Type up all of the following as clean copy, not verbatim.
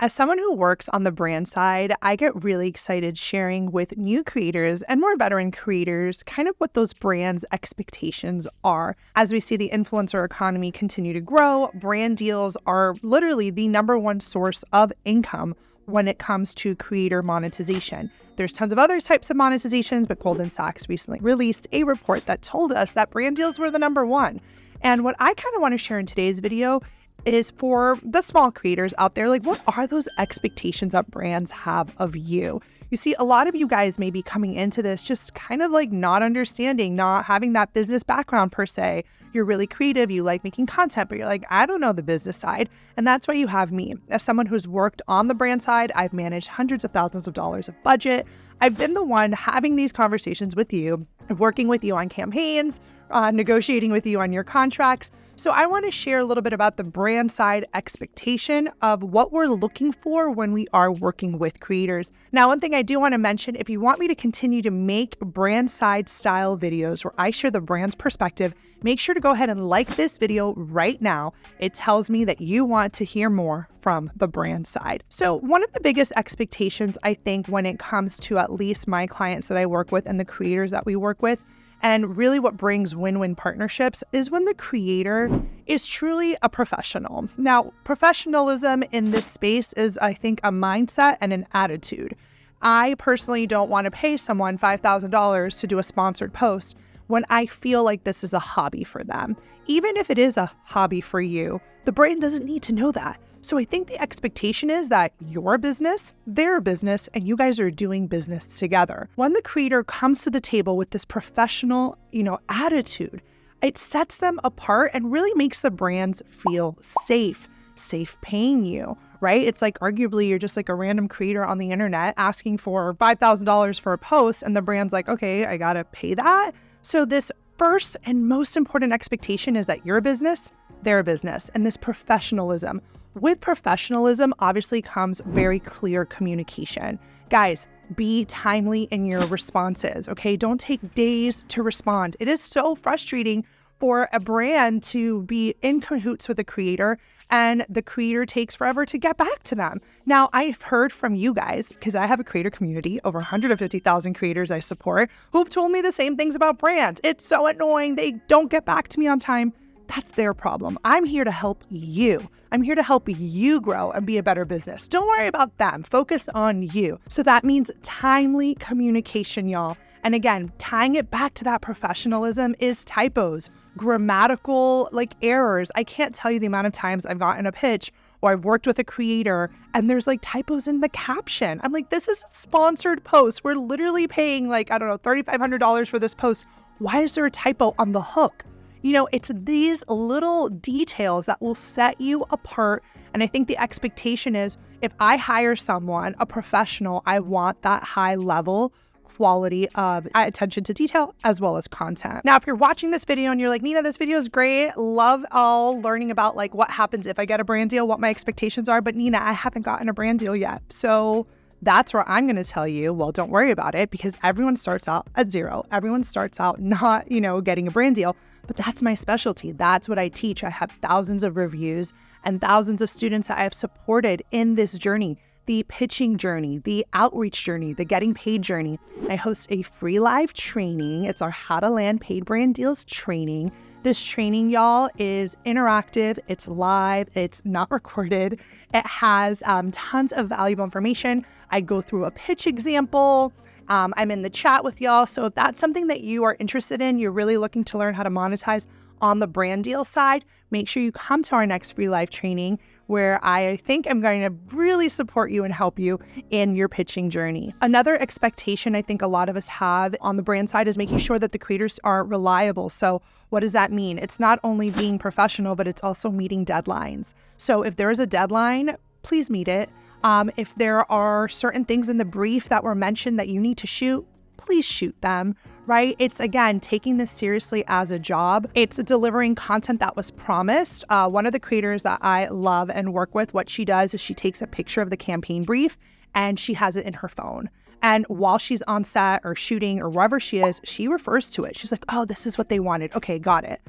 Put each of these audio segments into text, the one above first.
As someone who works on the brand side, I get really excited sharing with new creators and more veteran creators kind of what those brands' expectations are. As we see the influencer economy continue to grow, brand deals are literally the number one source of income when it comes to creator monetization. There's tons of other types of monetizations, but Goldman Sachs recently released a report that told us that brand deals were the number one. And what I kind of want to share in today's video is for the small creators out there, like, what are those expectations that brands have of you? You see, a lot of you guys may be coming into this just kind of like not understanding, not having that business background per se. You're really creative, you like making content, but you're like, I don't know the business side. And that's why you have me. As someone who's worked on the brand side, I've managed hundreds of thousands of dollars of budget. I've been the one having these conversations with you, working with you on campaigns, negotiating with you on your contracts. So I want to share a little bit about the brand side expectation of what we're looking for when we are working with creators. Now, one thing I do want to mention, if you want me to continue to make brand side style videos where I share the brand's perspective, make sure to go ahead and like this video right now. It tells me that you want to hear more from the brand side. So one of the biggest expectations, I think, when it comes to at least my clients that I work with and the creators that we work with, and really what brings win-win partnerships, is when the creator is truly a professional. Now, professionalism in this space is, I think, a mindset and an attitude. I personally don't want to pay someone $5,000 to do a sponsored post when I feel like this is a hobby for them. Even if it is a hobby for you, the brand doesn't need to know that. So I think the expectation is that your business, their business, and you guys are doing business together. When the creator comes to the table with this professional, attitude, it sets them apart and really makes the brands feel safe paying you, right? It's like arguably you're just like a random creator on the internet asking for $5,000 for a post, and the brand's like, okay, I gotta pay that. So this first and most important expectation is that your business, their business, and this professionalism. With professionalism, obviously comes very clear communication. Guys, be timely in your responses, okay? Don't take days to respond. It is so frustrating for a brand to be in cahoots with a creator and the creator takes forever to get back to them. Now, I've heard from you guys, because I have a creator community, over 150,000 creators I support, who've told me the same things about brands. It's so annoying. They don't get back to me on time. That's their problem. I'm here to help you. I'm here to help you grow and be a better business. Don't worry about them. Focus on you. So that means timely communication, y'all. And again, tying it back to that professionalism is typos, grammatical errors. I can't tell you the amount of times I've gotten a pitch or I've worked with a creator and there's typos in the caption. I'm like, this is a sponsored post. We're literally paying $3,500 for this post. Why is there a typo on the hook? It's these little details that will set you apart. And I think the expectation is if I hire someone, a professional, I want that high level quality of attention to detail as well as content. Now, if you're watching this video and you're like, Nina, this video is great. Love all learning about what happens if I get a brand deal, what my expectations are. But Nina, I haven't gotten a brand deal yet. So that's where I'm going to tell you, well, don't worry about it, because everyone starts out at zero. Everyone starts out not, getting a brand deal, but that's my specialty. That's what I teach. I have thousands of reviews and thousands of students that I have supported in this journey, the pitching journey, the outreach journey, the getting paid journey. I host a free live training. It's our How to Land Paid Brand Deals training. This training, y'all, is interactive. It's live. It's not recorded. It has tons of valuable information. I go through a pitch example. I'm in the chat with y'all. So if that's something that you are interested in, you're really looking to learn how to monetize on the brand deal side, make sure you come to our next free live training where I think I'm going to really support you and help you in your pitching journey. Another expectation I think a lot of us have on the brand side is making sure that the creators are reliable. So what does that mean? It's not only being professional, but it's also meeting deadlines. So if there is a deadline, please meet it. If there are certain things in the brief that were mentioned that you need to shoot, please shoot them, right? It's, again, taking this seriously as a job. It's delivering content that was promised. One of the creators that I love and work with, what she does is she takes a picture of the campaign brief and she has it in her phone. And while she's on set or shooting or wherever she is, she refers to it. She's like, oh, this is what they wanted. Okay, got it.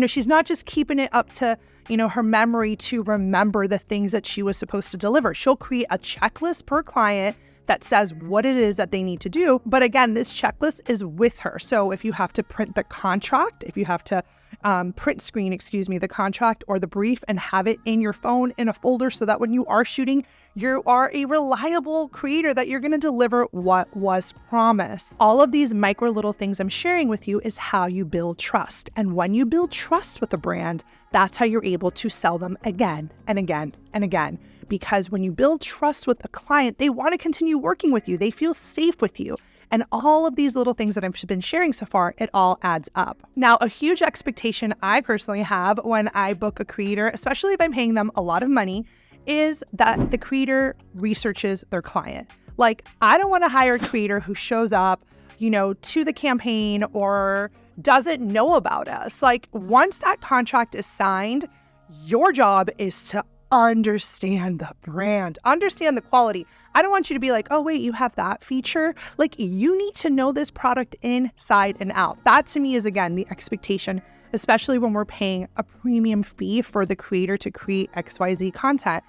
She's not just keeping it up to, her memory to remember the things that she was supposed to deliver. She'll create a checklist per client that says what it is that they need to do. But again, this checklist is with her. So if you have to print the contract, if you have to print screen, the contract or the brief and have it in your phone in a folder so that when you are shooting, you are a reliable creator that you're going to deliver what was promised. All of these micro little things I'm sharing with you is how you build trust. And when you build trust with a brand, that's how you're able to sell them again and again and again. Because when you build trust with a client, they want to continue working with you. They feel safe with you. And all of these little things that I've been sharing so far, it all adds up. Now, a huge expectation I personally have when I book a creator, especially if I'm paying them a lot of money, is that the creator researches their client. Like, I don't want to hire a creator who shows up, to the campaign or doesn't know about us. Like, once that contract is signed, your job is to understand the brand, understand the quality. I don't want you to be like, oh, wait, you have that feature. Like, you need to know this product inside and out. That to me is, again, the expectation, especially when we're paying a premium fee for the creator to create XYZ content.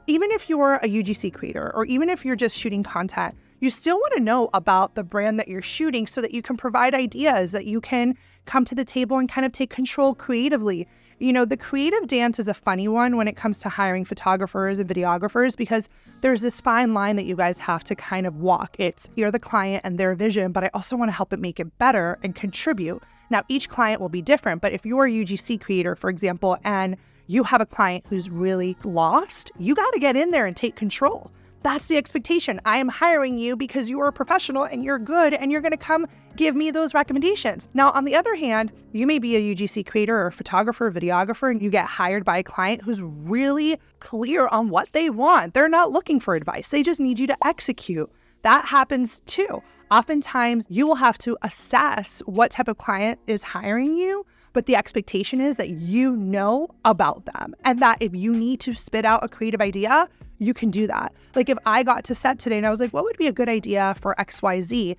Even if you're a UGC creator, or even if you're just shooting content, you still want to know about the brand that you're shooting so that you can provide ideas, that you can come to the table and kind of take control creatively. The creative dance is a funny one when it comes to hiring photographers and videographers, because there's this fine line that you guys have to kind of walk. It's you're the client and their vision, but I also want to help it make it better and contribute. Now, each client will be different, but if you're a UGC creator, for example, and you have a client who's really lost, you got to get in there and take control. That's the expectation. I am hiring you because you are a professional and you're good and you're going to come give me those recommendations. Now, on the other hand, you may be a UGC creator or photographer, videographer, and you get hired by a client who's really clear on what they want. They're not looking for advice. They just need you to execute. That happens too. Oftentimes, you will have to assess what type of client is hiring you, but the expectation is that you know about them and that if you need to spit out a creative idea, you can do that. Like, if I got to set today and I was like, what would be a good idea for XYZ?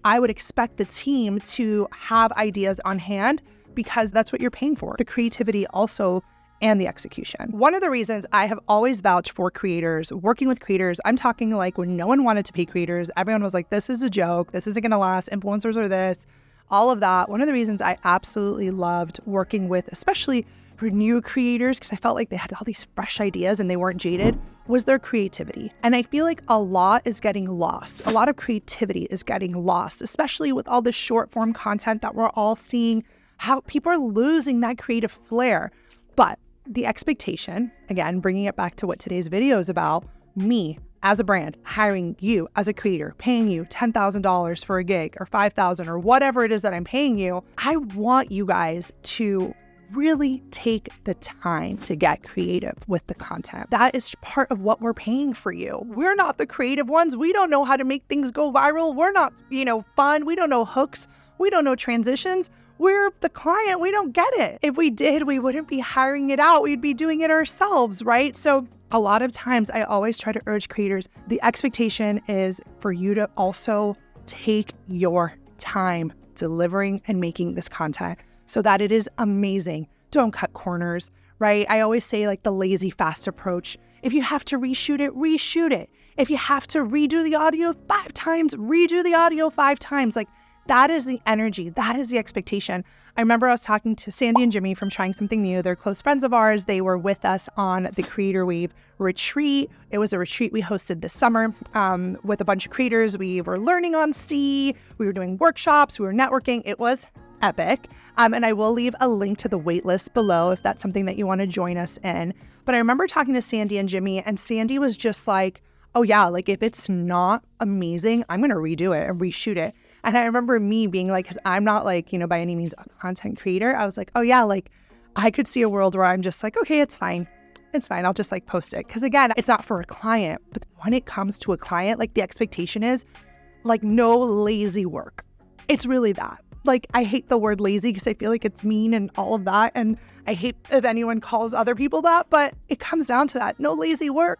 I would expect the team to have ideas on hand because that's what you're paying for. The creativity also and the execution. One of the reasons I have always vouched for creators, working with creators, I'm talking like when no one wanted to pay creators, everyone was like, this is a joke, this isn't gonna last, influencers are this, all of that. One of the reasons I absolutely loved working with, especially for new creators, because I felt like they had all these fresh ideas and they weren't jaded, was their creativity. And I feel like a lot is getting lost. A lot of creativity is getting lost, especially with all this short form content that we're all seeing, how people are losing that creative flair. But the expectation, again, bringing it back to what today's video is about, me as a brand, hiring you as a creator, paying you $10,000 for a gig or $5,000 or whatever it is that I'm paying you, I want you guys to really take the time to get creative with the content. That is part of what we're paying for you. We're not the creative ones. We don't know how to make things go viral. We're not, fun. We don't know hooks. We don't know transitions. We're the client. We don't get it. If we did, we wouldn't be hiring it out. We'd be doing it ourselves, right? So a lot of times I always try to urge creators, the expectation is for you to also take your time delivering and making this content so that it is amazing. Don't cut corners, right? I always say like the lazy fast approach. If you have to reshoot it, reshoot it. If you have to redo the audio 5 times, redo the audio 5 times. Like, that is the energy. That is the expectation. I remember I was talking to Sandy and Jimmy from Trying Something New. They're close friends of ours. They were with us on the Creator Wave retreat. It was a retreat we hosted this summer with a bunch of creators. We were learning on C. We were doing workshops. We were networking. It was epic. And I will leave a link to the waitlist below if that's something that you want to join us in. But I remember talking to Sandy and Jimmy, and Sandy was just like, oh yeah, like if it's not amazing, I'm going to redo it and reshoot it. And I remember me being like, because I'm not like, by any means a content creator. I was like, oh yeah, like I could see a world where I'm just like, okay, it's fine. It's fine. I'll just like post it. Because again, it's not for a client. But when it comes to a client, like the expectation is like no lazy work. It's really that. Like, I hate the word lazy because I feel like it's mean and all of that. And I hate if anyone calls other people that, but it comes down to that. No lazy work.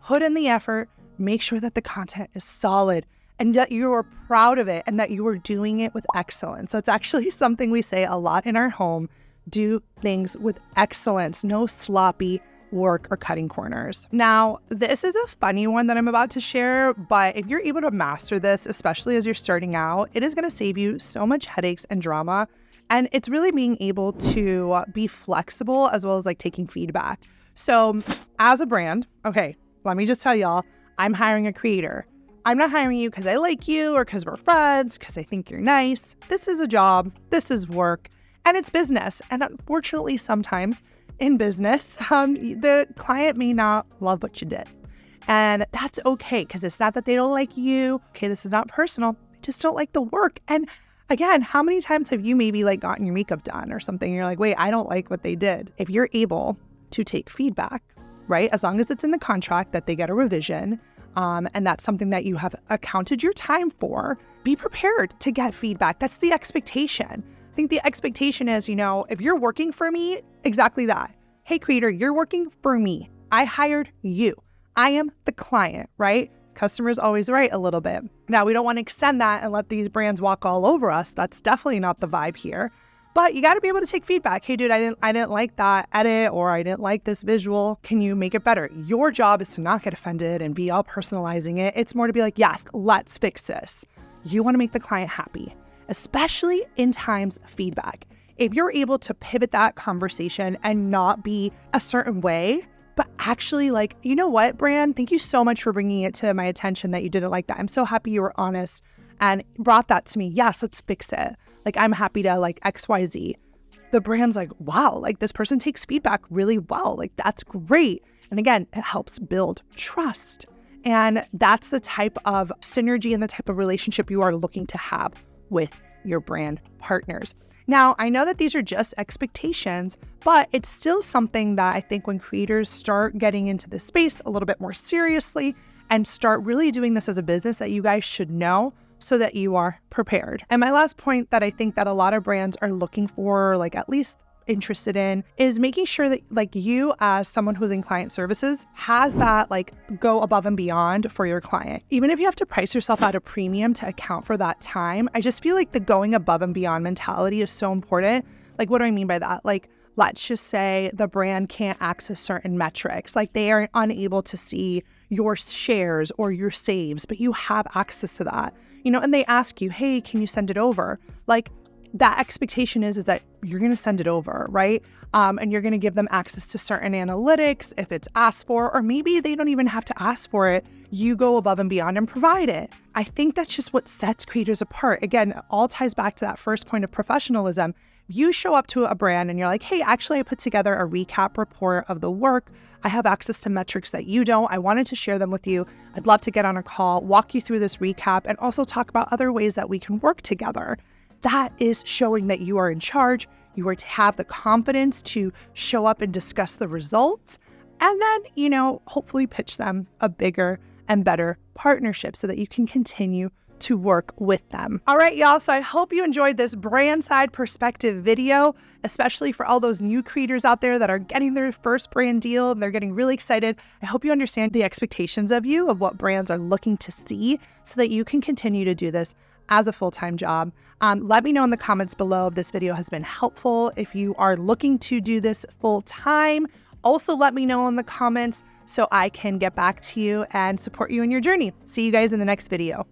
Put in the effort. Make sure that the content is solid and that you are proud of it and that you are doing it with excellence. That's actually something we say a lot in our home. Do things with excellence, no sloppy work or cutting corners. Now, this is a funny one that I'm about to share, but if you're able to master this, especially as you're starting out, it is going to save you so much headaches and drama. And it's really being able to be flexible as well as like taking feedback. So as a brand, okay, let me just tell y'all, I'm hiring a creator. I'm not hiring you because I like you or because we're friends, because I think you're nice. This is a job, this is work, and it's business. And unfortunately, sometimes in business, the client may not love what you did. And that's okay, because it's not that they don't like you. Okay, this is not personal. They just don't like the work. And again, how many times have you maybe like gotten your makeup done or something? And you're like, wait, I don't like what they did. If you're able to take feedback, right? As long as it's in the contract that they get a revision, and that's something that you have accounted your time for, be prepared to get feedback. That's the expectation. I think the expectation is, if you're working for me, exactly that. Hey, creator, you're working for me. I hired you. I am the client, right? Customer's always right a little bit. Now, we don't want to extend that and let these brands walk all over us. That's definitely not the vibe here. But you got to be able to take feedback. Hey, dude, I didn't like that edit, or I didn't like this visual. Can you make it better? Your job is to not get offended and be all personalizing it. It's more to be like, yes, let's fix this. You want to make the client happy, especially in times of feedback. If you're able to pivot that conversation and not be a certain way, but actually like, you know what, brand, thank you so much for bringing it to my attention that you didn't like that. I'm so happy you were honest and brought that to me. Yes, let's fix it. Like, I'm happy to like XYZ. The brand's like, wow, like this person takes feedback really well. Like, that's great. And again, it helps build trust. And that's the type of synergy and the type of relationship you are looking to have with your brand partners. Now, I know that these are just expectations, but it's still something that I think when creators start getting into this space a little bit more seriously and start really doing this as a business, that you guys should know so that you are prepared. And my last point that I think that a lot of brands are looking for, like at least interested in, is making sure that like you as someone who's in client services has that like go above and beyond for your client. Even if you have to price yourself at a premium to account for that time, I just feel like the going above and beyond mentality is so important. Like, what do I mean by that? Like, let's just say the brand can't access certain metrics, like they are unable to see your shares or your saves, but you have access to that, and they ask you, hey, can you send it over? Like, that expectation is that you're going to send it over, right? And you're going to give them access to certain analytics if it's asked for, or maybe they don't even have to ask for it. You go above and beyond and provide it. I think that's just what sets creators apart. Again, it all ties back to that first point of professionalism. You show up to a brand and you're like, hey, actually, I put together a recap report of the work. I have access to metrics that you don't. I wanted to share them with you. I'd love to get on a call, walk you through this recap, and also talk about other ways that we can work together. That is showing that you are in charge. You are to have the confidence to show up and discuss the results, and then, hopefully pitch them a bigger and better partnership so that you can continue to work with them. All right, y'all. So I hope you enjoyed this brand side perspective video, especially for all those new creators out there that are getting their first brand deal and they're getting really excited. I hope you understand the expectations of you, of what brands are looking to see, so that you can continue to do this as a full-time job. Let me know in the comments below if this video has been helpful, if you are looking to do this full-time. Also, let me know in the comments so I can get back to you and support you in your journey. See you guys in the next video.